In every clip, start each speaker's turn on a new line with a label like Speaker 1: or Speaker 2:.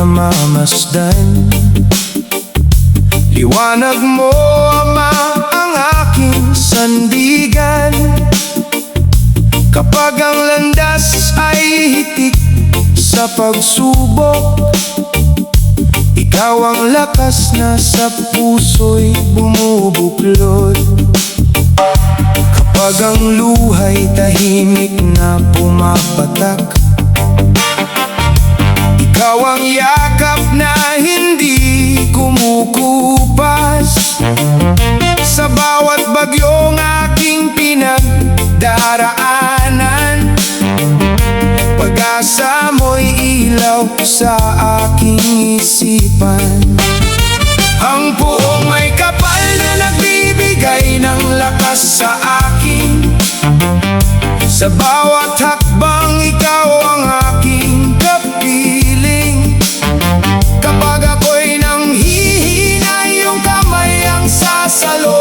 Speaker 1: namamasdan. Liwanag mo, Ama, ang aking sandigan. Kapag ang landas ay hitik sa pagsubok, ikaw ang lakas na sa puso'y bumubuklod. Kapag ang luha'y tahimik na pumapatak, ikaw ang yakap na hindi kumukupas. Sa bawat bagyong aking pinagdaraanan, pag-asa mo'y ilaw sa aking isipan. Ang puong may kapal na nagbibigay ng lakas sa akin. Sa bawat hakbang, ikaw ang aking kapiling. Kapag ako'y nanghihina, iyong kamay ang sasalo.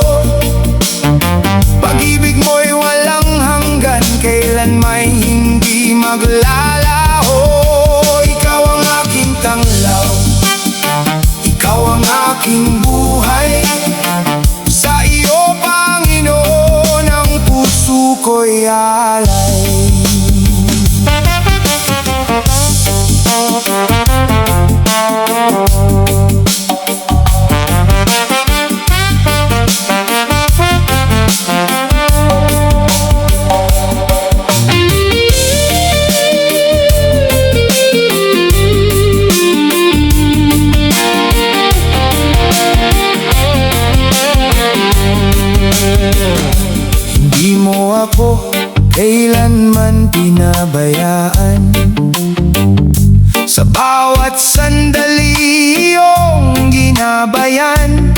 Speaker 1: Pag-ibig mo'y walang hanggan, kailan may hindi maglalaho. Ikaw ang aking tanglaw, ikaw ang aking buhay. Sa iyo, Panginoon, ang puso ko'y alay. Hindi mo ako kailanman pinabayaan. Sa bawat sandali iyong ginabayan.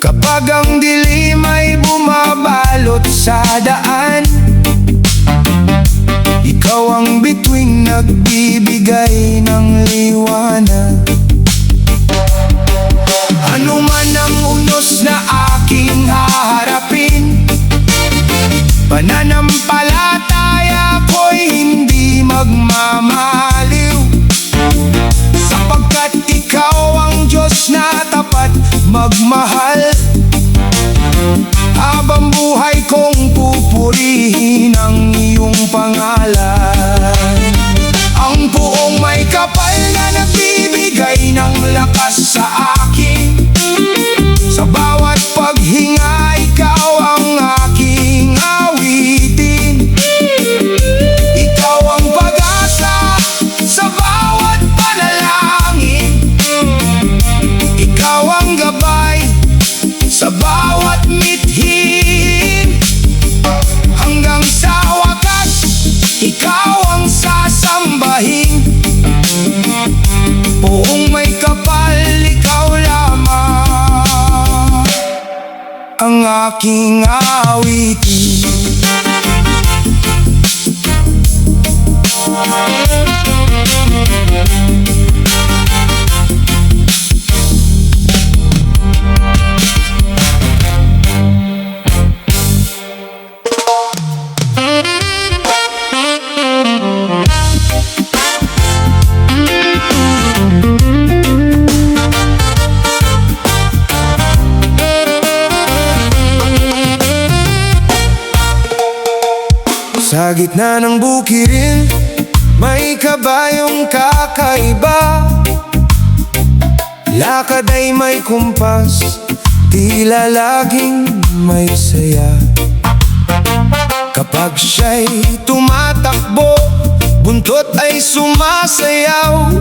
Speaker 1: Kapag ang dilim ay bumabalot sa daan, ikaw ang bituing nagbibigay ng liwanag. Ano man ang unos na aking haharapin, pananampalataya ko'y hindi magmamaliw. Sapagkat ikaw ang Diyos na tapat magmahal. Habang buhay kong pupurihin ang iyong pangalan. Ang puong may kapal na nagbibigay ng lakas sa akin. Sa bawat paghinga, ikaw ang aking awitin. Ikaw ang pag-asa sa bawat panalangin. Ikaw ang gabay sa bawat mithin. Hanggang sa wakas, ikaw ang sasambahin. Puong may kapal, ikaw lamang ang aking awitin. Sa gitna ng bukirin, may kabayong kakaiba. Lakad ay may kumpas, tila laging may saya. Kapag siya'y tumatakbo, buntot ay sumasayaw.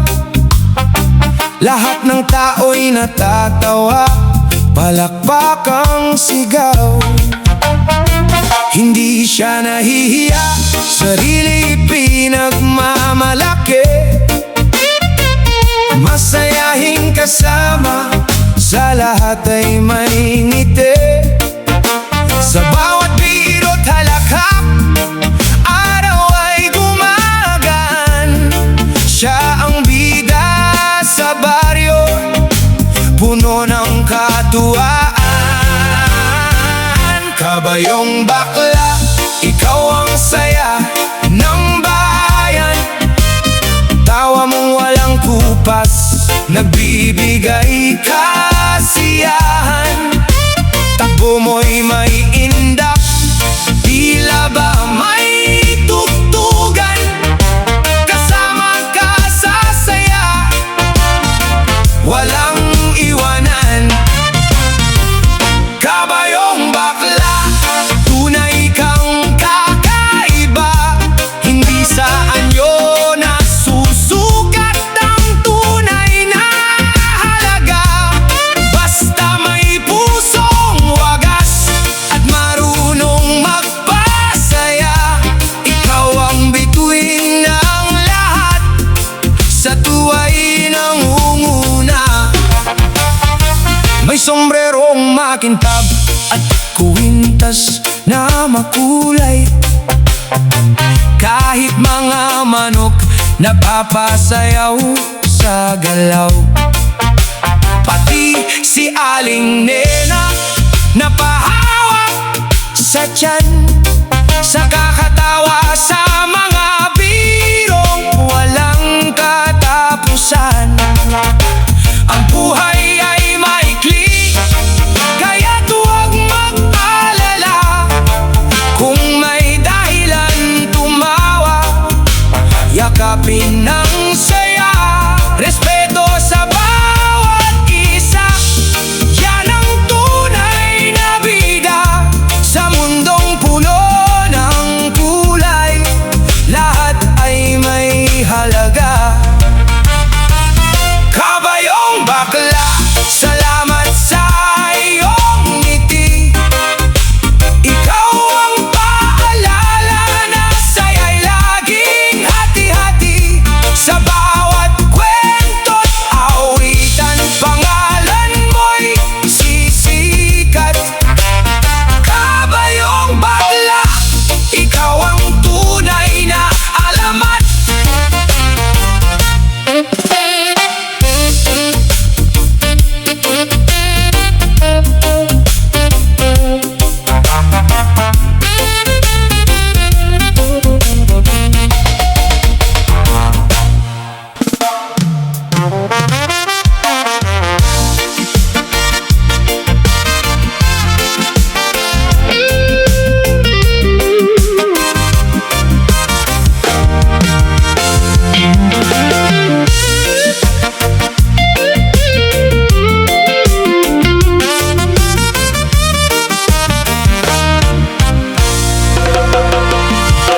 Speaker 1: Lahat ng tao'y natatawa, palakpakang sigaw. Hindi siya nahihiya, sarili pinagmamalaki. Masayahing kasama, sa lahat ay may ngiti. Sa bawat biro't halakak, araw ay gumagan. Siya ang bida sa baryo, puno ng katuwaan. Kabayong bakla, ikaw ang saya ng bayan. Tawa mong walang kumpas, nagbibigay kasiyahan. Takbo mo'y may indak, tila ba may tugtugan. Kasama ka sa saya, walang iwanan. Kabayong bakla, tunay kang kakaiba. Hindi sa anyo nasusukat ang tunay na halaga. Basta may pusong wagas at marunong magpasaya, ikaw ang bituin ng lahat, sa tuwa'y nangunguna. May sombrerong makintab at kuwintas na makulay. Kahit mga manok napapasayaw sa galaw. Pati si Aling Nena napahawak sa tiyan, sa kakatawa sa mga birong walang katapusan. Ang buhay ay maikli, kaya't huwag mag-alala. Kung may dahilan tumawa, yakapin ng saya. Respeto sa bawat isa, yan ang tunay na bida. Sa mundong puno ng kulay, lahat ay may halaga. Kabayong bakla, salamat sa iyong ngiti. Ikaw ang paalala na saya'y laging hati-hati. Sa bawat kwento't awitan, pangalan mo'y sisikat. Kabayong bakla, ikaw ang tunay na alamat.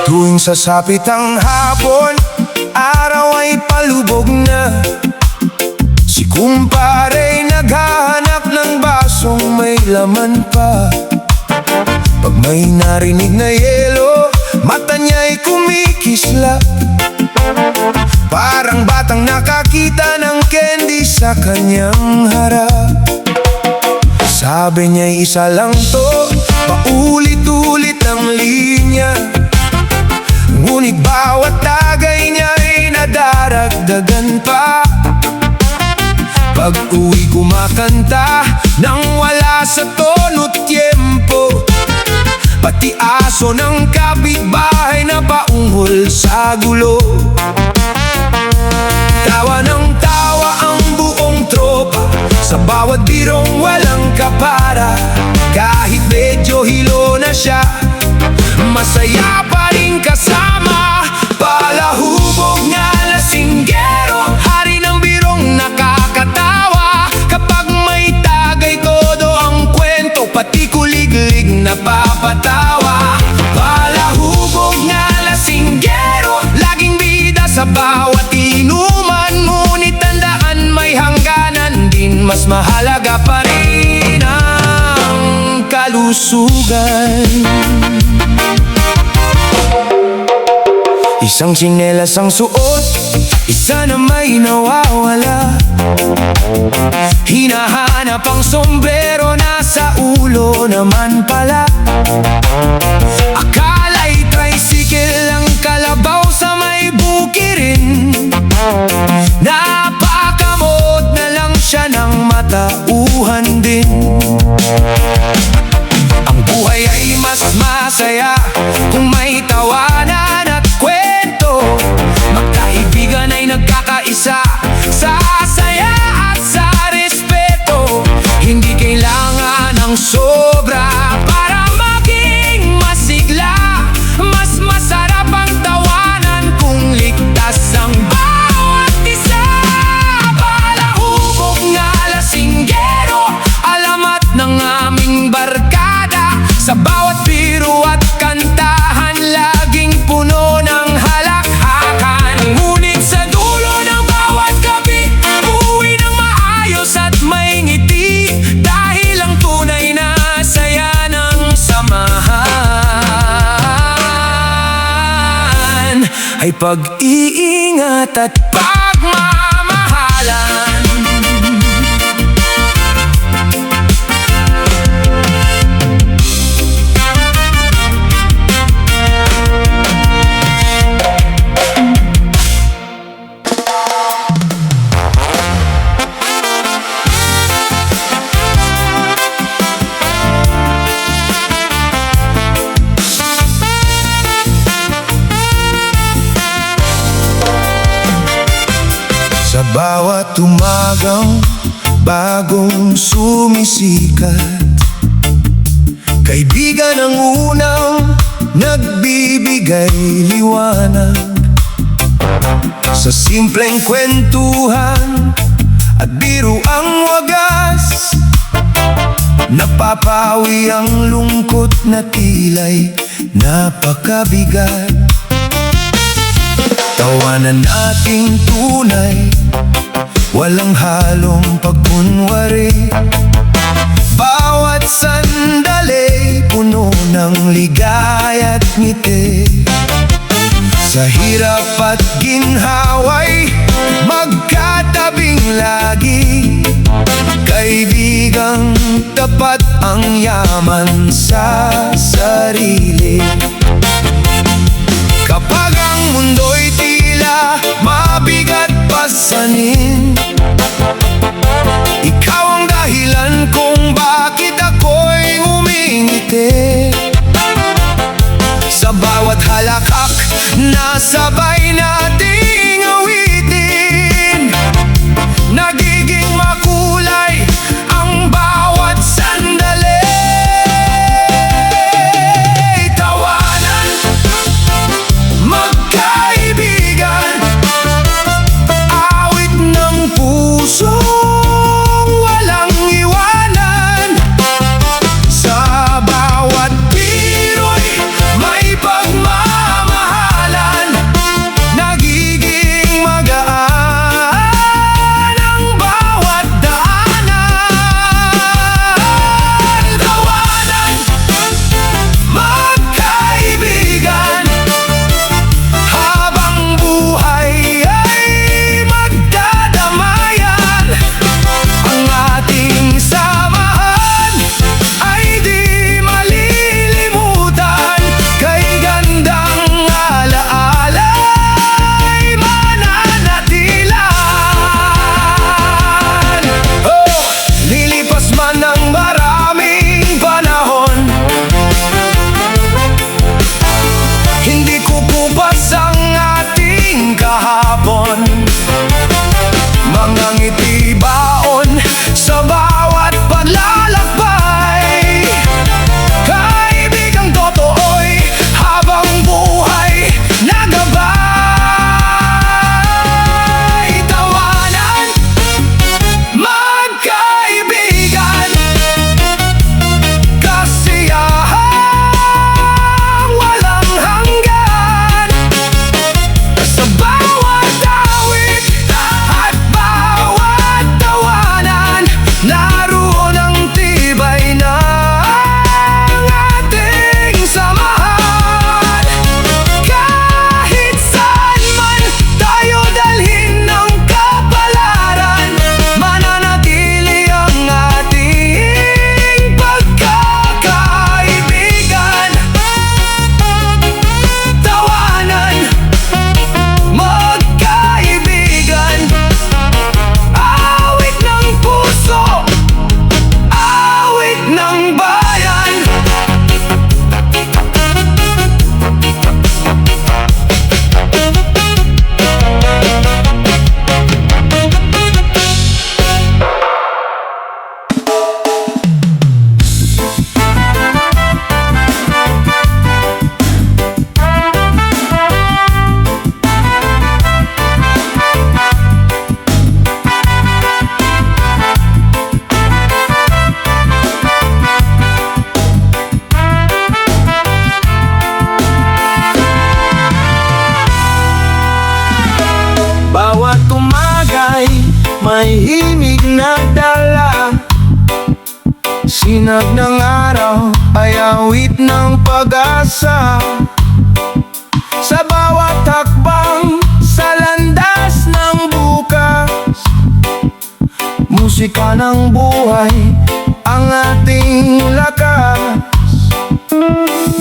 Speaker 1: Tuwing sasapit ang hapon, araw ay palubog na. Si kumparey naghahanap ng basong may laman pa. Pag may narinig na yelo, mata niya'y kumikislap. Parang batang nakakita ng candy sa kanyang harap. Sabi niya'y isa lang to, paulit-ulit ang linya. Ngunit bawat tagay niya'y nadaragdagan pa. Pag uwi kumakanta nang wala sa tono't tiyempo. Pati aso ng kapitbahay na paunghol sa gulo. Tawa ng tawa ang buong tropa, sa bawat birong walang kapara. Kahit medyo hilo na siya, masaya pa rin kasama. Palahubog nga lasinggero, hari ng birong nakakatawa. Kapag may tagay todo ang kwento, pati kuliglig napapatawa. Palahubog nga lasinggero, laging bida sa bawat inuman. Ngunit tandaan may hangganan din, mas mahalaga pa rin ang kalusugan. Isang tsinelas ang suot, isa na may nawawala. Hinahanap ang sombrero, nasa ulo naman pala. Akala'y tricycle ang kalabaw sa may bukirin. Napakamot na lang siya ng matauhan din. Ang buhay ay mas masaya kung may tawanan at kwento. Magkaibigan ay nagkakaisa sa ay pag-iingat at pagmamahalan. Sa bawat umagang bagong sumisikat, kaibigan ang unang nagbibigay liwanag. Sa simpleng kwentuhan at biruang wagas, napapawi ang lungkot na tila'y napakabigat. Tawanan nating tunay, walang halong pagkunwari. Bawat sandali, puno ng ligaya't ngiti. Sa hirap at ginhawa'y magkatabing lagi. Kaibigang tapat ang yaman sa sarili. Kapag ang mundo'y tila mabigat pasanin, ikaw ang dahilan kung bakit ako'y umingiti. Sa bawat halakak na sabay nating awitin, nagiging makulay ang bawat sandali. Tawanan, magkaibigan, awit ng pusong walang iwanan. Sa bawat biro'y may pagmamahalan, nagiging magaan ang bawat daanan. Tawanan, magkaibigan, habang buhay ay magdadamayan. Ang ating samahan ay di malilimutan, kay gandang alaala'y mananatilan. Oh, lilipas man ang maraming panahon, hindi kukupas ang ating kahapon. Mga ngiti baon sa bawat paglalakbay, kaibigang totoo'y habang buhay nagabay. Tawanan, magkaibigan, kasiyahang walang hanggan. Sa bawat awit at bawat tawanan, naroon ang tibay ng ating samahan. Kahit saan man tayo dalhin ng kapalaran, mananatili ang ating pagkakaibigan. Tawanan, magkaibigan, awit ng puso, awit ng bayan. Bawat umaga'y may himig na dala, sinag ng araw ay awit ng pag-asa. Sa bawat hakbang Musika ng buhay ang ating lakas.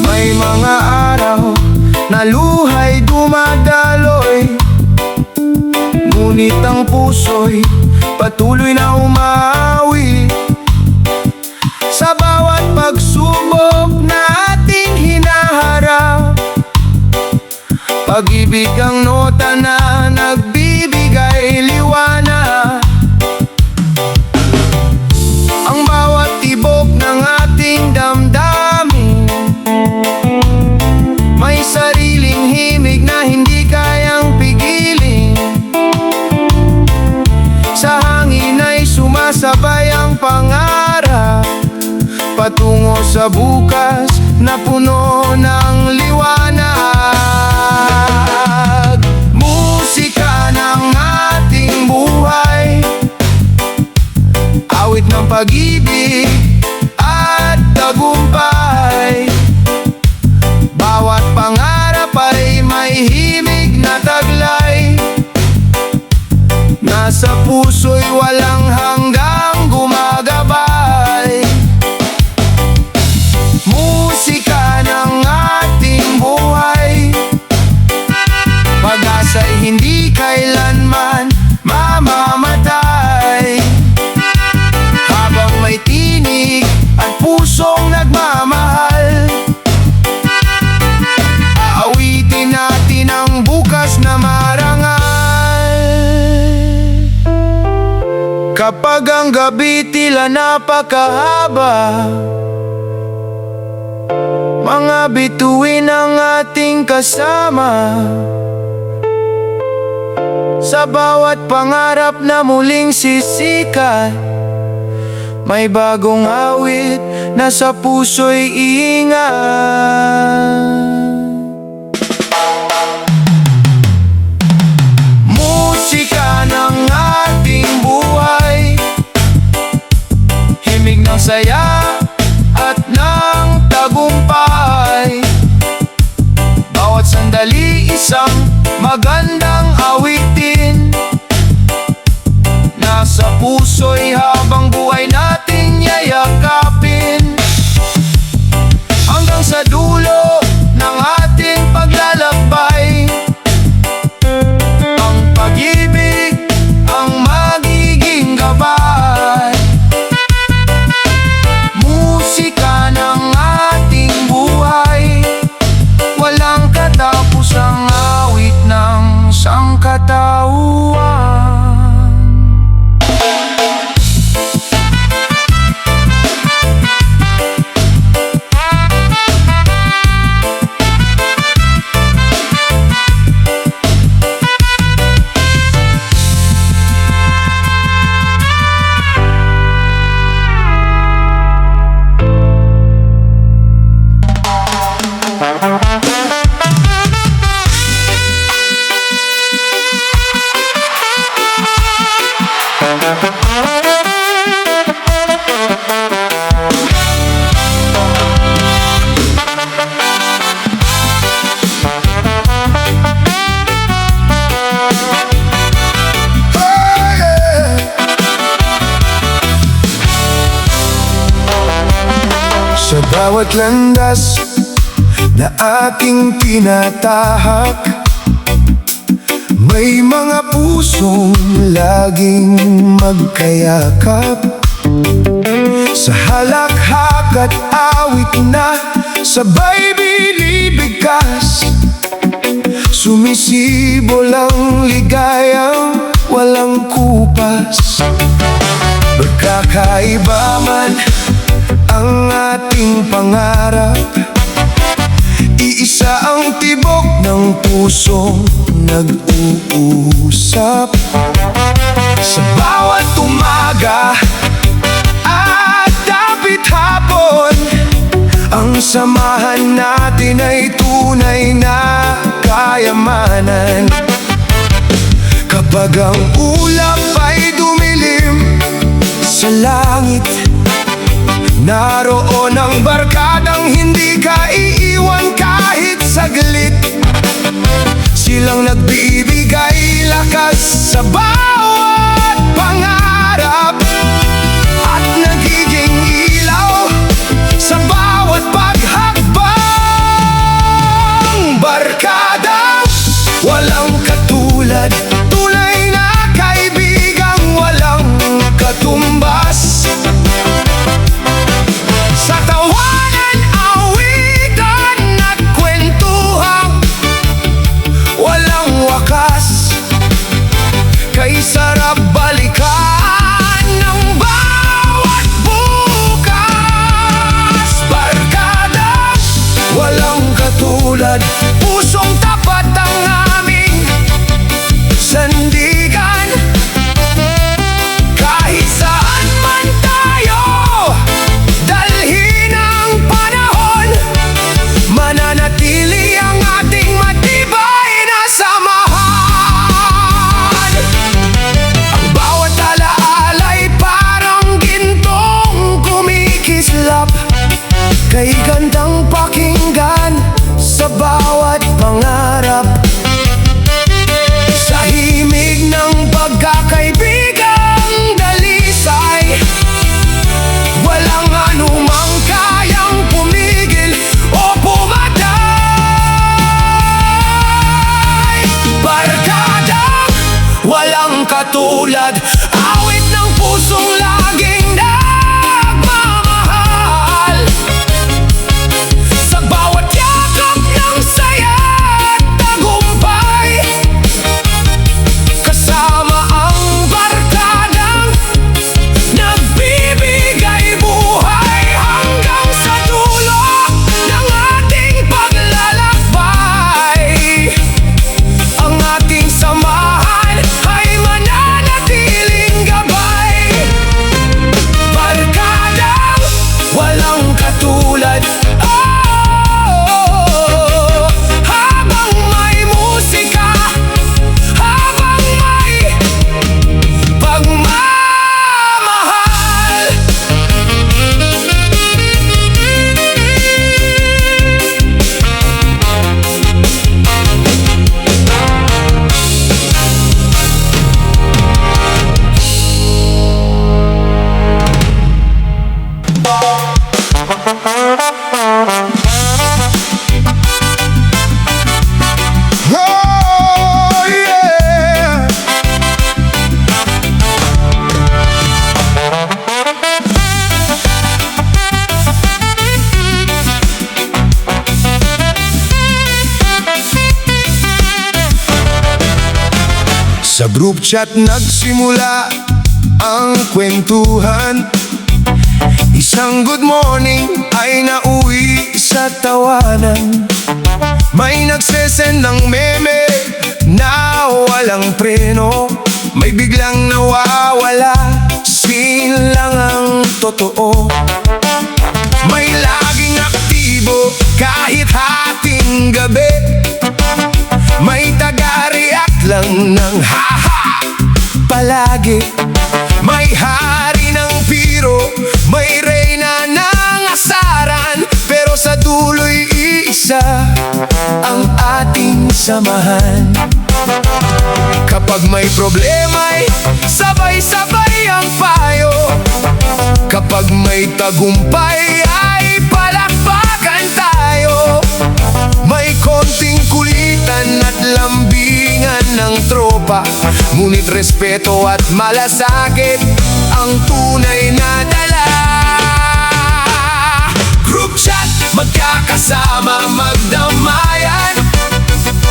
Speaker 1: May mga araw na luhay dumadaloy, ngunit ang puso'y patuloy na umawi. Sa bawat pagsubok na ating hinaharap, pag-ibig ang nota na nagbibigay liwanag. Ang bawat tibok ng ating damdamin may sariling himig na hindi kayang pigilin. Sa hangin ay sumasabay ang pangarap, patungo sa bukas na puno ng liwanag. Musika ng ating buhay, awit ng pag-ibig at tagumpay. Bawat pangarap ay may himig na taglay, nasa puso'y walang hanggang gumagabay. Musika ng ating buhay, pag-asa'y hindi kailanman mamamatay. Habang may tinig at pusong nagmamahal, aawitin natin ang bukas na marangal. Kapag ang gabi tila napakahaba, mga bituin ang ating kasama. Sa bawat pangarap na muling sisikat, may bagong awit na sa puso'y iingat. Musika ng ating buhay, himig ng saya at ng tagumpay. Bawat sandali isang magandang awitin, nasa puso'y habang buhay nating yayakapin. Hanggang sa dulo ng ating paglalakbay, ang pag-ibig ang magiging gabay. Musika ng ating buhay, walang katapusang awit ng sangkatauhan. Sa bawat landas na ating tinatahak, may mga pusong laging magkayakap. Sa halakhak at awit na sabay binibigkas, sumisibol ang ligayang walang kupas. Magkakaiba man ang ating pangarap, iisa ang tibok ng pusong nag-uusap. Sa bawat umaga at dapit hapon, ang samahan natin ay tunay na kayamanan. Kapag ang ulap ay dumilim sa langit, naroon ang barkadang hindi ka iiwan kahit saglit. Silang nagbibigay lakas sa bawat pangarap, Sa group chat nagsimula ang kwentuhan. Isang good morning ay nauwi sa tawanan. May nagsesend ng meme na walang preno. May biglang nawawala, scene lang ang totoo. May laging aktibo kahit hating gabi. May taga-react lang ng haha palagi. May hari ng biro, may reyna ng asaran, pero sa dulo'y iisa ang ating samahan. Kapag may problema'y sabay-sabay ang payo. Kapag may tagumpay ay palakpakan tayo. May konting kulitan at lambingan ng tropa, ngunit respeto at malasakit ang tunay na dala. Group chat, magkakasama, magdamayan,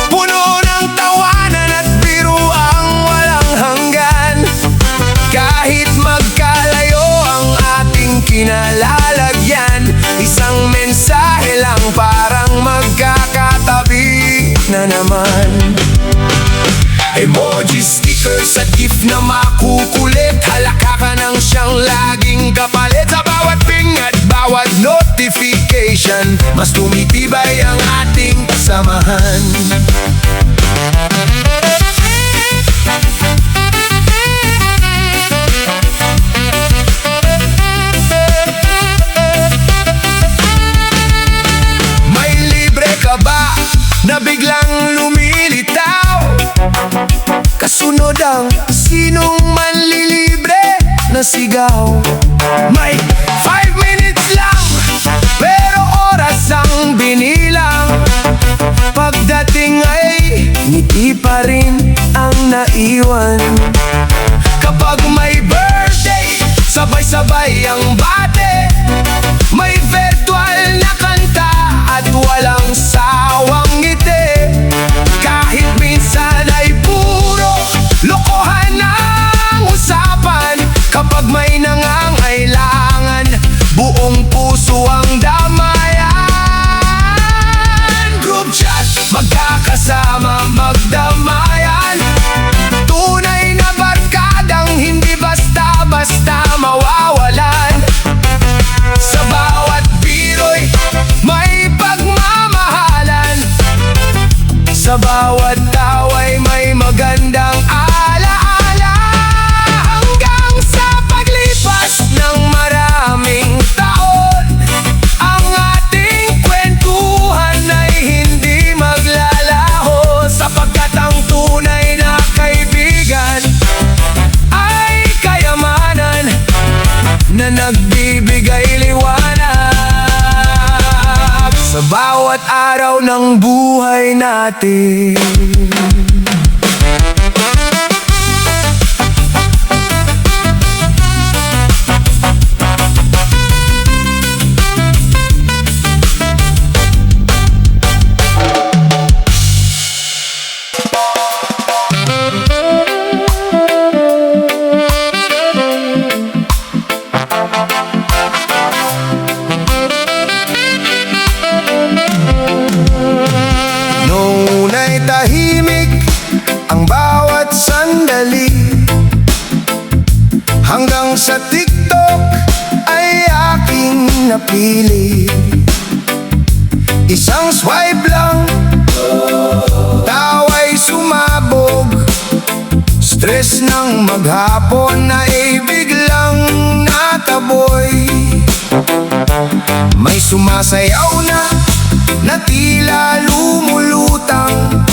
Speaker 1: puno ng tawanan at biro ang walang hanggan. Kahit magkalayo ang ating kinalalagyan, isang mensahe lang parang magkakatabi na naman. Emoji, stickers at gif na makukulit, halaka ka nang siyang laging kapalit. Sa bawat ping at bawat notification, mas tumitibay ang ating samahan. May libre ka ba na biglang lumilitaw? Kasunod ang sinong manlilibre na sigaw. May 5 minutes lang, pero oras ang binilang. Pagdating ay ngiti pa rin ang naiwan. Kapag may birthday, sabay-sabay ang bate. May virtual na kanta at walang sawang ngiti. Kahit minsan ay puro lokohan ang usapan. Kapag may nangangailangan, buong puso ang damayan. Group chat, magkakasama, magdamayan, tunay na barkadang hindi basta-basta mawawalan. Sa bawat biro'y may pagmamahalan, sa bawat tawa'y may magandang alaala. Hanggang sa paglipas ng maraming taon, ang ating kwentuhan ay hindi maglalaho. Sapagkat ang tunay na kaibigan ay kayamanan na nagbibigay liwanag sa bawat araw ng buhay natin. Noona'y tahimik ang bawat sandali, hanggang sa TikTok ay aking napili. Isang swipe lang, tawa'y sumabog. Stress ng maghapon ay biglang nataboy. May sumasayaw na tila lumulutang.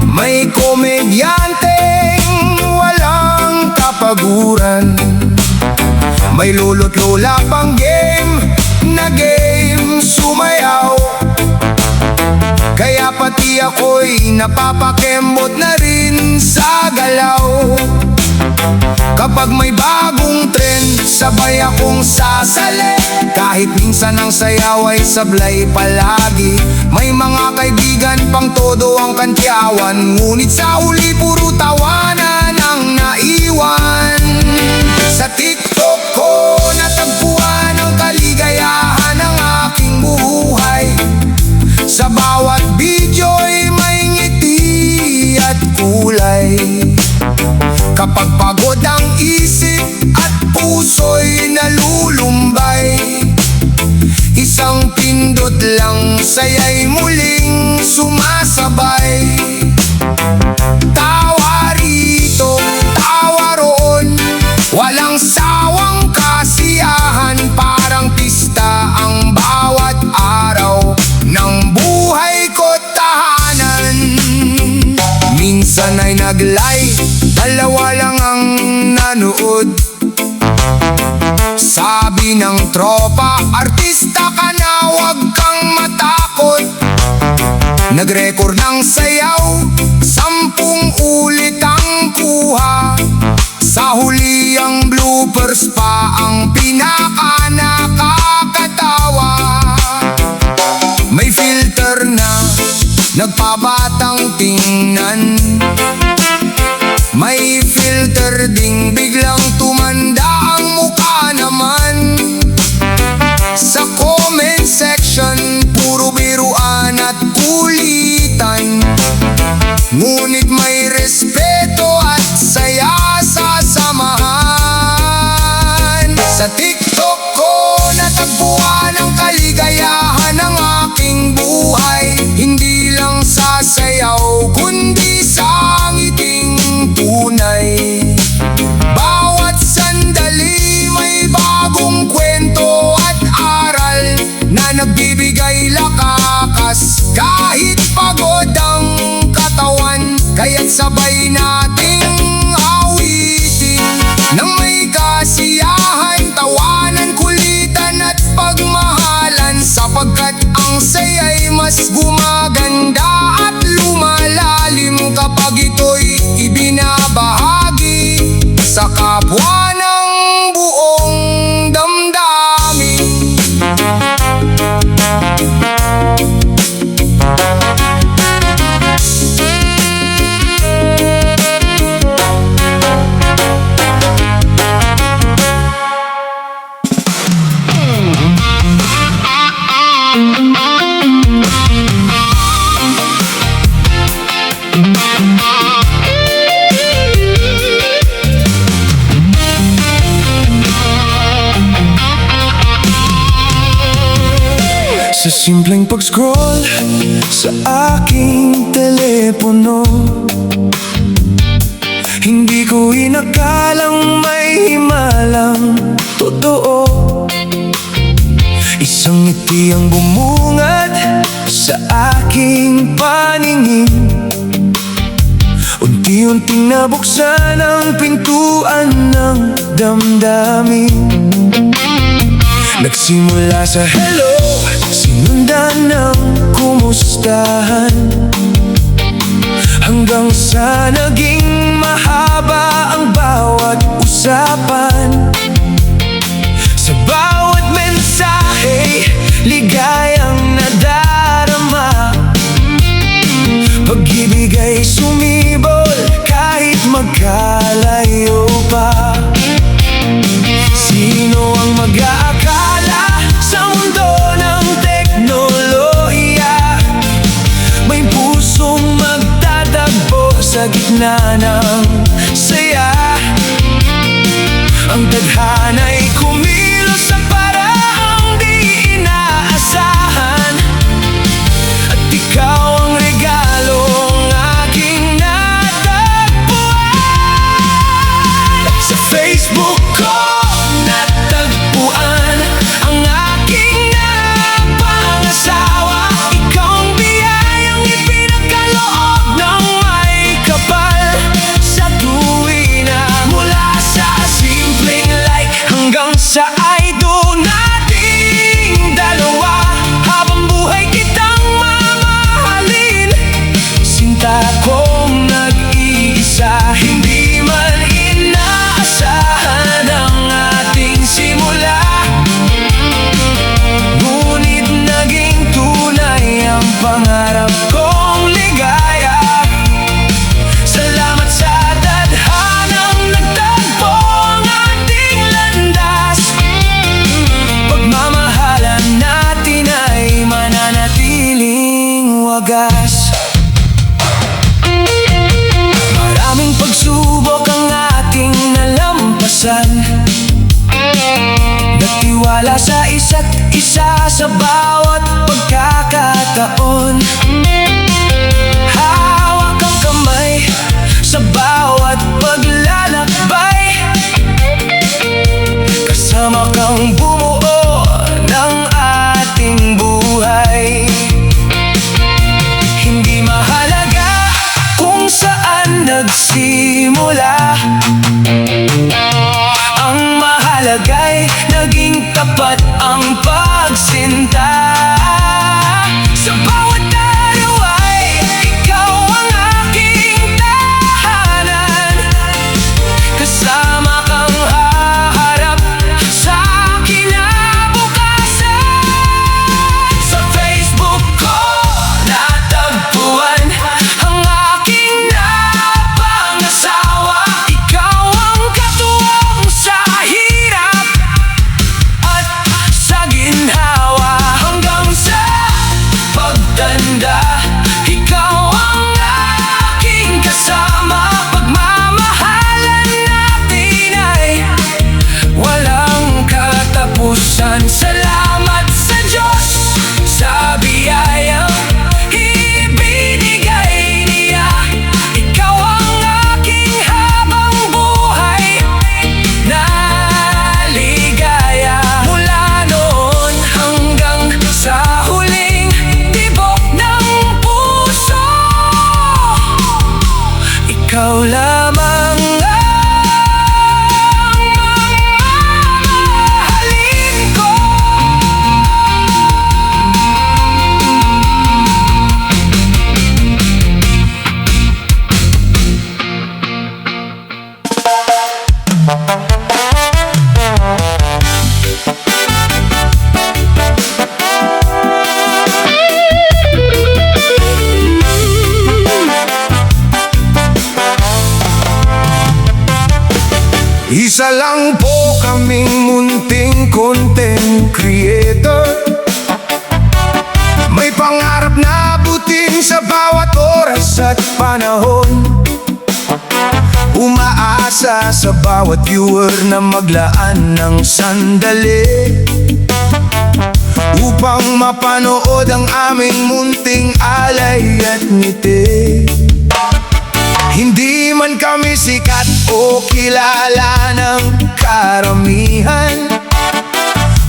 Speaker 1: May komedyanteng walang kapaguran. May lolo't lola pang game na game sumayaw. Kaya pati ako'y napapakembot na rin sa galaw. Kapag may bagong trend, sabay akong sasali. Kahit minsan ang sayaw ay sablay palagi. May mga kaibigan pang todo ang kantyawan, ngunit sa huli puro tawanan ang naiwan. Sa TikTok ko natagpuan ang kaligayahan ng aking buhay. Sa bawat video'y may ngiti at kulay. Kapag pagod ang isip at puso'y nalulumbay, isang pindot lang saya'y muling sumasabay. Tawa rito, tawa roon, walang sawang kasiyahan. Parang pista ang bawat araw ng buhay ko tahanan. Minsan ay nag-live, dalawa lang ang nanood. Sabi ng tropa, artista ka na, wag kang matakot. Nag-record ng sayaw, 10 ulit ang kuha. Sa huli ang bloopers pa ang pinaka-nakakatawa. May filter na nagpabatang tingnan, may filter ding biglang tumanda ang mukha naman. Sa comment section, puro biruan at kulitan, ngunit may respeto at saya sa samahan. Sa TikTok ko natagpuan ang kaligayahan ng aking buhay. Hindi lang sa sayaw, kundi sa ngiting tunay. Bawat sandali may bagong kwento at aral na nagbibigay lakas. Kahit pagod ang katawan, kaya't sabay nating awitin nang may kasiyahan, tawanan, kulitan at pagmahalan. Sapagkat ang saya'y mas gumaganda at lumalalim kapag ito'y ibinabahagi sa kapwa ng buong damdamin. Sa simpleng pag-scroll sa aking telepono, hindi ko inakalang may himalang totoo. Isang ngiti ang bumungad sa aking paningin, unti-unting nabuksan ang pintuan ng damdamin. Nagsimula sa hello, sinundan ng kumustahan, hanggang sa naging mahaba ang bawat usapan. Sa bawat mensahe, ligayang nadarama. Pag-ibig ay sumibol kahit magkalayo pa. Sino ang mag-aakala sa mundo ng teknolohiya, may pusong magtatagpo sa gitna ng saya. Ang tadhana'y kumilos sa paraang di inaasahan, at ikaw ang regalong aking natagpuan. Sa Facebook ko natagpuan ang aking napangasawa. Ikaw ang biyayang ipinagkaloob ng may kapal sa tuwina. Mula sa simpleng like hanggang sa idol nating dalawa, habang buhay kitang mamahalin. Sinta kong nag-iisa, hindi man katapusan. Nagtiwala sa isa't isa sa bawat pagkakataon. Hawak ang kamay sa bawat paglalakbay, kasama kang bumuo ng ating buhay. Hindi mahalaga kung saan nagsimula, ang mahalaga'y naging tapat ang pagsinta. Sa bawat araw ay ikaw ang aking tahanan, kasama kang haharap sa kinabukasan. Sa Facebook ko natagpuan ang aking napangasawa. Ikaw ang katuwang sa hirap at sa ginhawa. Hanggang sa pagtanda, ikaw ang aking kasama. Pagmamahalan natin ay walang katapusan. Salamat sa Diyos sa biyayang ibinigay niya. Ikaw ang aking habang buhay na ligaya. Mula noon hanggang sa huling tibok ng puso, ikaw lamang ang mamahalin ko. Isa lang po kaming munting content creator, may pangarap na abutin sa bawat oras at panahon. Umaasa sa bawat viewer na maglaan ng sandali upang mapanood ang aming munting alay at ngiti. Hindi man kami sikat o kilala ng karamihan,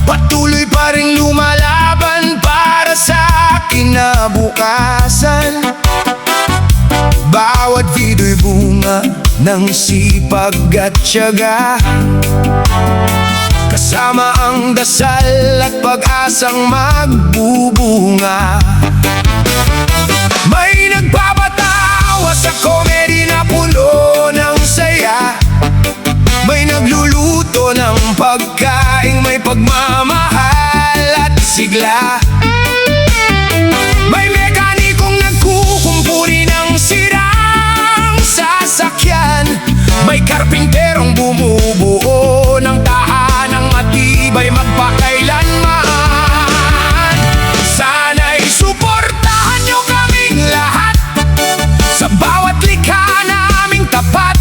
Speaker 1: patuloy pa ring lumalaban para sa kinabukasan. Bawat video'y bunga ng sipag at tiyaga, kasama ang dasal at pag-asang magbubunga. May nagbabatawa sa komedy na puno ng saya, may nagluluto ng pagkaing may pagmamahal at sigla. May mekanikong nagkukumpuni ng sirang sasakyan, may karpinterong bumubuo ng tahanang matibay magpakailanman. Sana'y suportahan nyo kaming lahat sa bawat likha naming tapat.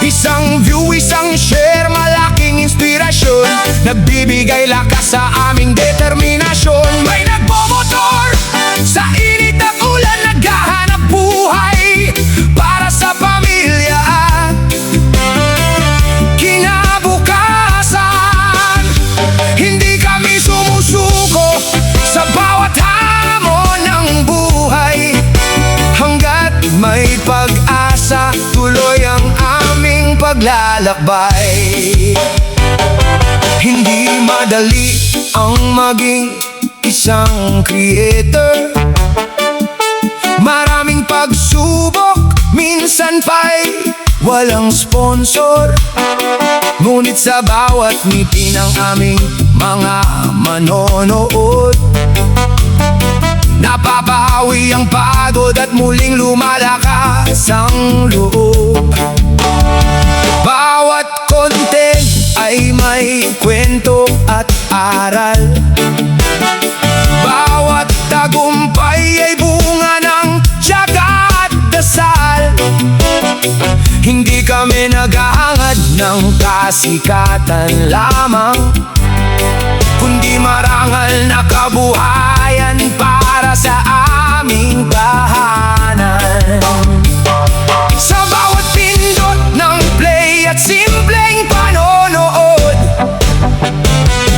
Speaker 1: Isang view, isang share, malaking inspirasyon, nagbibigay lakas sa aming determinasyon. May nagbomotor sa init at ulan, naghahanap buhay para sa pamilya at kinabukasan. Hindi kami sumusuko sa bawat hamon ng buhay, hanggat may pag-asa, tuloy ang aming paglalakbay. Hindi madali ang maging isang creator, maraming pagsubok, minsan pa'y walang sponsor. Ngunit sa bawat ngiti ng aming mga manonood, napapawi ang pagod at muling lumalakas ang loob. Bawat content ay may kwento at aral, bawat tagumpay ay bunga ng tiyaga at dasal. Hindi kami naghahangad ng kasikatan lamang, kundi marangal na kabuhayan para sa aming tahanan. Sa bawat pindot ng play at simpleng panonood,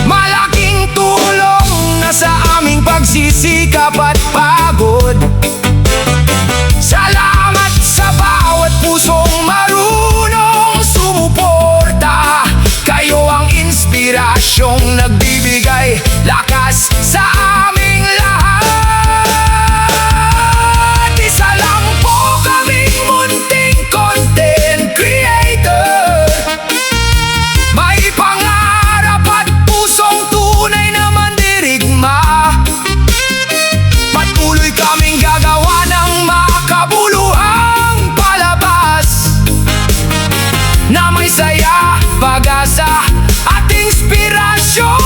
Speaker 1: malaking tulong na sa aming pagsisikap at pagod. Salamat sa bawat pusong marunong sumuporta. Kayo ang inspirasyong nagbibigay lakas sa aming lahat. Isa lang po kaming munting content creator, may pangarap at pusong tunay na mandirigma. Patuloy kaming gagawa ng makabuluhang palabas na may saya, pag-asa at inspirasyon.